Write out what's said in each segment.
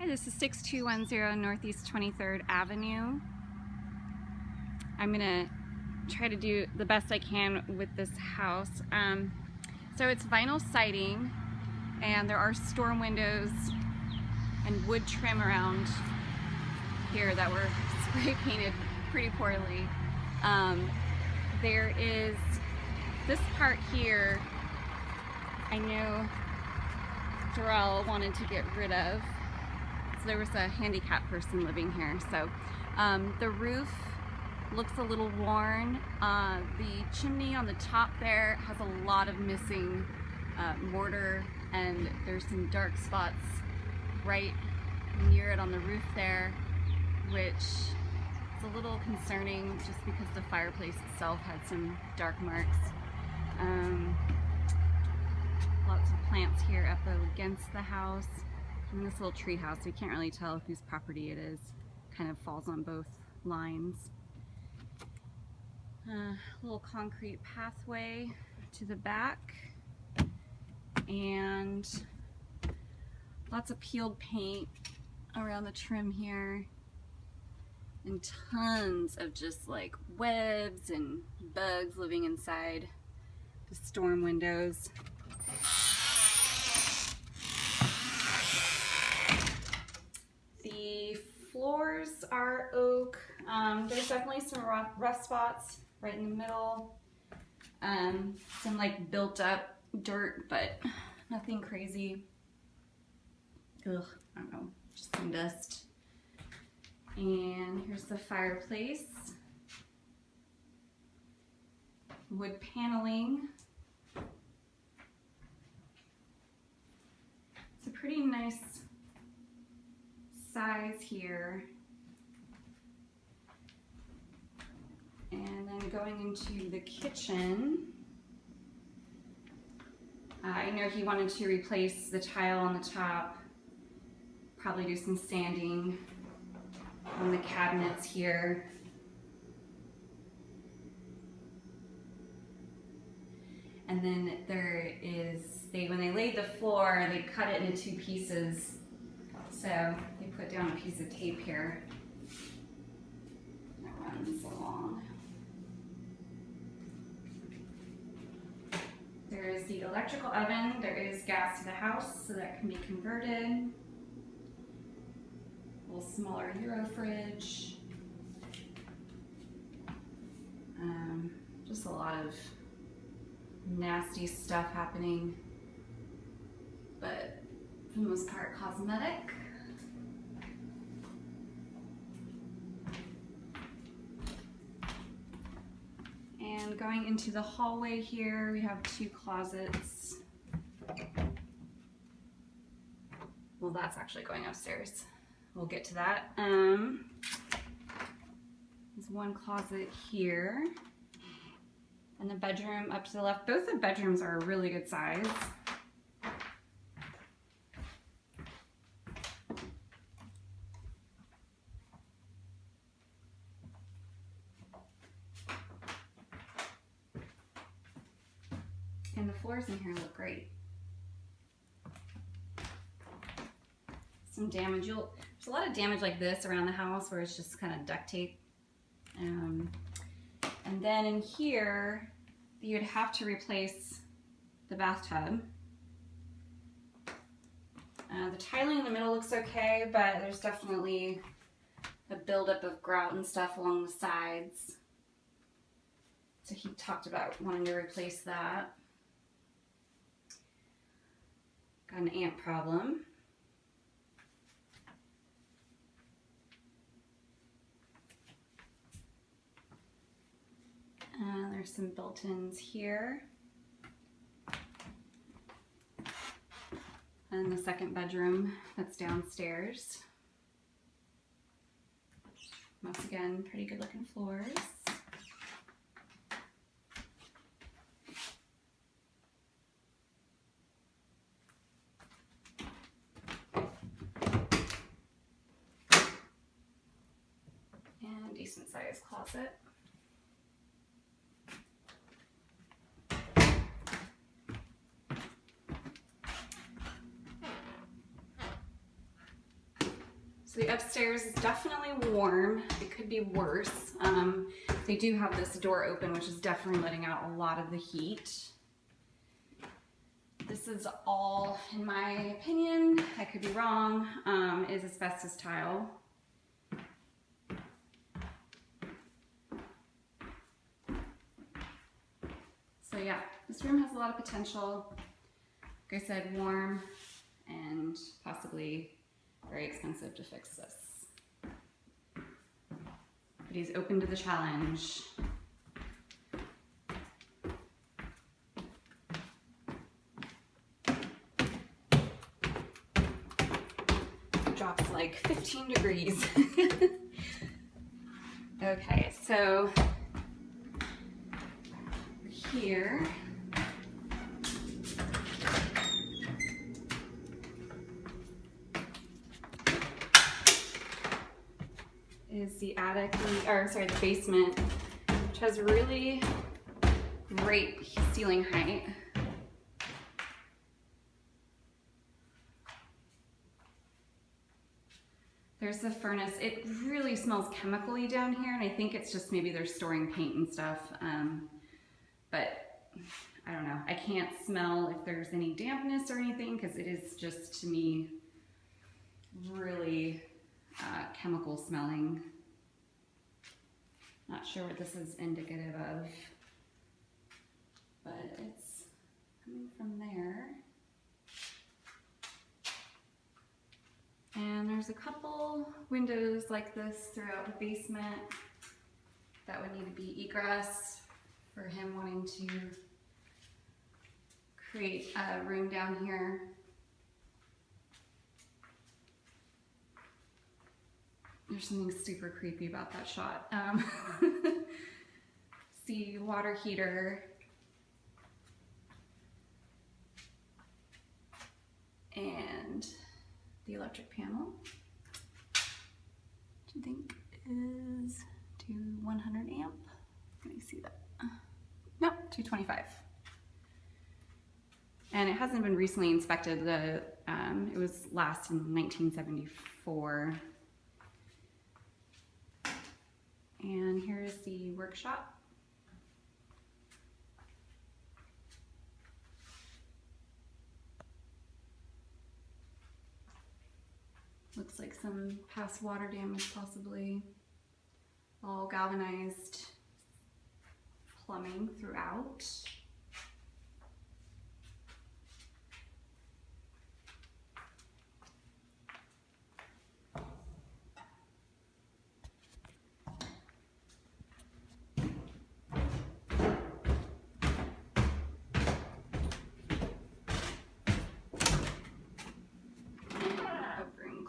Hi, this is 6210 Northeast 23rd Avenue. I'm gonna try to do the best I can with this house. So it's vinyl siding, and there are storm windows and wood trim around here that were spray painted pretty poorly. There is this part here I know Darrell wanted to get rid of. So there was a handicapped person living here. So the roof looks a little worn. The chimney on the top there has a lot of missing mortar, and there's some dark spots right near it on the roof there, which is a little concerning just because the fireplace itself had some dark marks. Lots of plants here up against the house. And this little tree house, we can't really tell whose property it is. Kind of falls on both lines. Little concrete pathway to the back, and lots of peeled paint around the trim here, and tons of just like webs and bugs living inside the storm windows. The floors are oak. There's definitely some rough spots right in the middle. Some like built up dirt, but nothing crazy. Ugh, I don't know, just some dust. And here's the fireplace. Wood paneling. It's a pretty nice size here. And then going into the kitchen, I know he wanted to replace the tile on the top, probably do some sanding on the cabinets here. And then there is, when they laid the floor, they cut it into 2 pieces. So they put down a piece of tape here that runs along. There is the electrical oven. There is gas to the house, so that can be converted. A little smaller Euro fridge. Just a lot of nasty stuff happening, but for the most part cosmetic. And going into the hallway here, we have 2 closets. Well, that's actually going upstairs. We'll get to that. There's 1 closet here. And the bedroom up to the left. Both the bedrooms are a really good size. And the floors in here look great. Some damage. There's a lot of damage like this around the house where it's just kind of duct tape. And then in here, you'd have to replace the bathtub. The tiling in the middle looks okay, but there's definitely a buildup of grout and stuff along the sides. So he talked about wanting to replace that. Got an ant problem. There's some built-ins here. And the second bedroom that's downstairs. Once again, pretty good looking floors. And decent sized closet. So the upstairs is definitely warm. It could be worse. They do have this door open, which is definitely letting out a lot of the heat. This is all, in my opinion, I could be wrong, is asbestos tile. So yeah, this room has a lot of potential. Like I said, warm and possibly very expensive to fix this. But he's open to the challenge. It drops like 15 degrees. Okay, so here is the attic, or sorry, the basement, which has really great ceiling height. There's the furnace. It really smells chemically down here, and I think it's just maybe they're storing paint and stuff. But I don't know. I can't smell if there's any dampness or anything because it is just, to me, really chemical smelling. Not sure what this is indicative of, but it's coming from there. And there's a couple windows like this throughout the basement that would need to be egress for him wanting to create a room down here. There's something super creepy about that shot. See, water heater. And the electric panel, which I think is to 100 amp. Can I see that? Nope, 225. And it hasn't been recently inspected. It was last in 1974. And here's the workshop. Looks like some past water damage possibly. All galvanized plumbing throughout.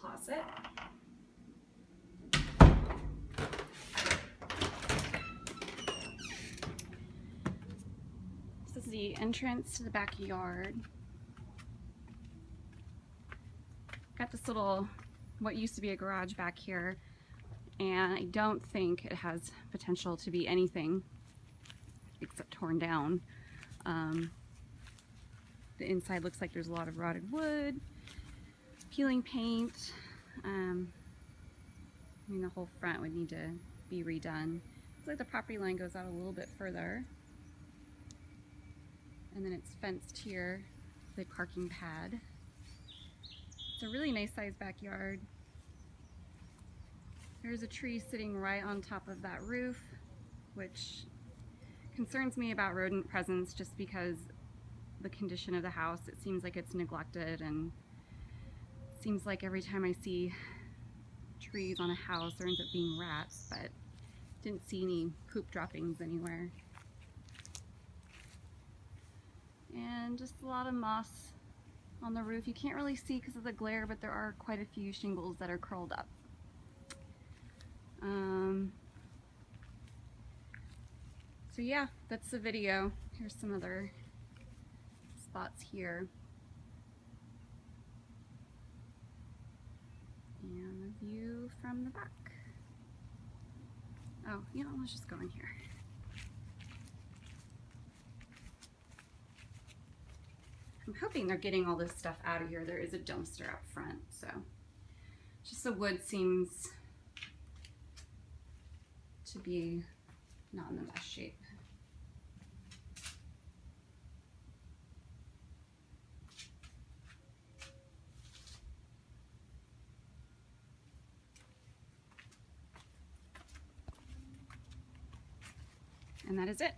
Closet. This is the entrance to the backyard. Got this little, what used to be a garage back here, and I don't think it has potential to be anything except torn down. The inside looks like there's a lot of rotted wood, peeling paint. I mean, the whole front would need to be redone. Looks like the property line goes out a little bit further. And then it's fenced here, the parking pad. It's a really nice sized backyard. There's a tree sitting right on top of that roof, which concerns me about rodent presence just because the condition of the house. It seems like it's neglected, and seems like every time I see trees on a house there ends up being rats, but didn't see any poop droppings anywhere. And just a lot of moss on the roof. You can't really see because of the glare, but there are quite a few shingles that are curled up. So yeah, that's the video. Here's some other spots here. And the view from the back. Oh, you know, let's just go in here. I'm hoping they're getting all this stuff out of here. There is a dumpster up front, so Just the wood seems to be not in the best shape. And that is it.